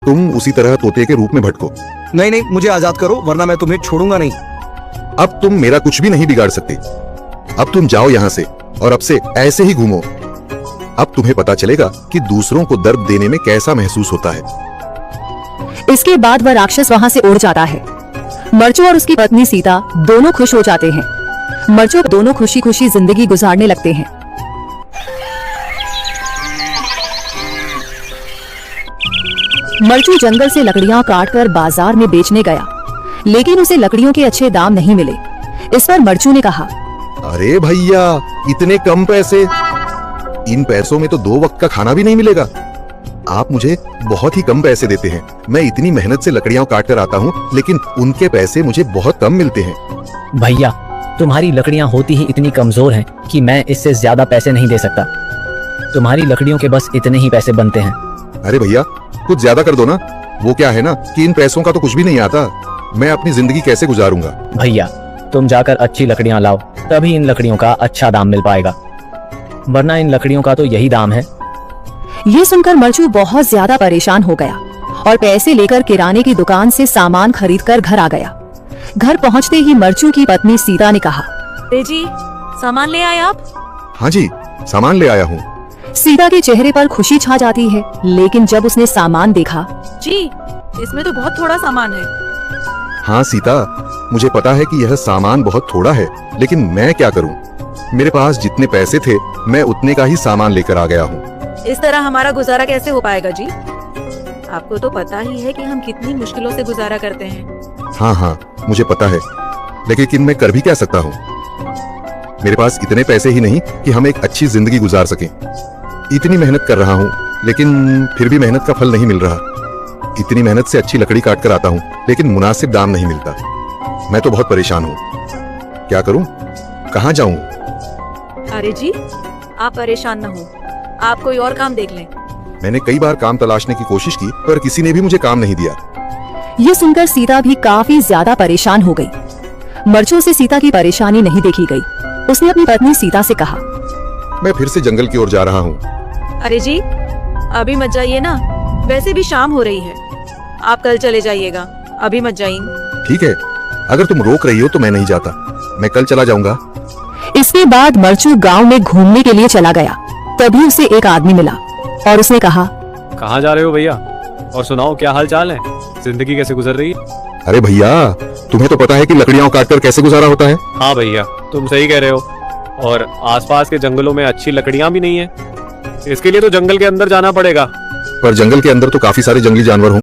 तुम उसी तरह तोते के रूप में भटको। नहीं नहीं, मुझे आजाद करो वरना मैं तुम्हें छोड़ूंगा नहीं। अब तुम मेरा कुछ भी नहीं बिगाड़ सकते। अब तुम जाओ यहाँ से और अब से ऐसे ही घूमो। अब तुम्हें पता चलेगा कि दूसरों को दर्द देने में कैसा महसूस होता है। इसके बाद वह राक्षस वहां से उड़ जाता है। मर्चू और उसकी पत्नी सीता दोनों खुश हो जाते हैं। मर्चू दोनों खुशी खुशी जिंदगी गुजारने लगते हैं। मर्चू जंगल से लकड़ियां काटकर बाजार में बेचने गया, लेकिन उसे लकड़ियों के अच्छे दाम नहीं मिले। इस पर मर्चू ने कहा, अरे भैया, इतने कम पैसे? इन पैसों में तो 2 वक्त का खाना भी नहीं मिलेगा। आप मुझे बहुत ही कम पैसे देते हैं। मैं इतनी मेहनत से लकड़ियां काट कर आता हूँ, लेकिन उनके पैसे मुझे बहुत कम मिलते हैं। भैया, तुम्हारी लकड़ियां होती ही इतनी कमजोर हैं कि मैं इससे ज्यादा पैसे नहीं दे सकता। तुम्हारी लकड़ियों के बस इतने ही पैसे बनते हैं। अरे भैया, कुछ ज्यादा कर दो ना। वो क्या है ना कि इन पैसों का तो कुछ भी नहीं आता। मैं अपनी जिंदगी कैसे गुजारूंगा? भैया, तुम जाकर अच्छी लकड़ियां लाओ, तभी इन लकड़ियों का अच्छा दाम मिल पाएगा, वरना इन लकड़ियों का तो यही दाम है। ये सुनकर मर्चू बहुत ज्यादा परेशान हो गया और पैसे लेकर किराने की दुकान से सामान खरीदकर घर आ गया। घर पहुंचते ही मर्चू की पत्नी सीता ने कहा, जी सामान ले आए आप? हाँ जी, सामान ले आया हूँ। सीता के चेहरे पर खुशी छा जाती है, लेकिन जब उसने सामान देखा, जी इसमें तो बहुत थोड़ा सामान है। हाँ सीता, मुझे पता है कि यह सामान बहुत थोड़ा है, लेकिन मैं क्या करूँ? मेरे पास जितने पैसे थे मैं उतने का ही सामान लेकर आ गया हूँ। इस तरह हमारा गुजारा कैसे हो पाएगा जी? आपको तो पता ही है कि हम कितनी मुश्किलों से गुजारा करते हैं। हाँ हाँ, मुझे पता है, लेकिन मैं कर भी क्या सकता हूँ? मेरे पास इतने पैसे ही नहीं कि हम एक अच्छी जिंदगी गुजार सकें। इतनी मेहनत कर रहा हूँ, लेकिन फिर भी मेहनत का फल नहीं मिल रहा। इतनी मेहनत से अच्छी लकड़ी काट कर आता हूँ, लेकिन मुनासिब दाम नहीं मिलता। मैं तो बहुत परेशान हूँ। क्या करूँ? कहाँ जाऊँ? अरे जी, आप परेशान न हो, आप कोई और काम देख लें। मैंने कई बार काम तलाशने की कोशिश की, पर किसी ने भी मुझे काम नहीं दिया। ये सुनकर सीता भी काफी ज्यादा परेशान हो गई। मर्चू से सीता की परेशानी नहीं देखी गई। उसने अपनी पत्नी सीता से कहा, मैं फिर से जंगल की ओर जा रहा हूँ। अरे जी, अभी मत जाइए ना, वैसे भी शाम हो रही है। आप कल चले जाइएगा, अभी मत जाइए। ठीक है, अगर तुम रोक रही हो तो मैं नहीं जाता। मैं कल चला जाऊंगा। इसके बाद मर्चू गांव में घूमने के लिए चला गया। तभी उसे एक आदमी मिला और उसने कहा, कहाँ जा रहे हो भैया? और सुनाओ, क्या हाल चाल है? जिंदगी कैसे गुजर रही है? अरे भैया, तुम्हें तो पता है कि लकड़ियां काटकर कैसे गुजारा होता है। हाँ भैया, तुम सही कह रहे हो। और आसपास के जंगलों में अच्छी लकड़ियां भी नहीं है। इसके लिए तो जंगल के अंदर जाना पड़ेगा। पर जंगल के अंदर तो काफी सारे जंगली जानवर हों।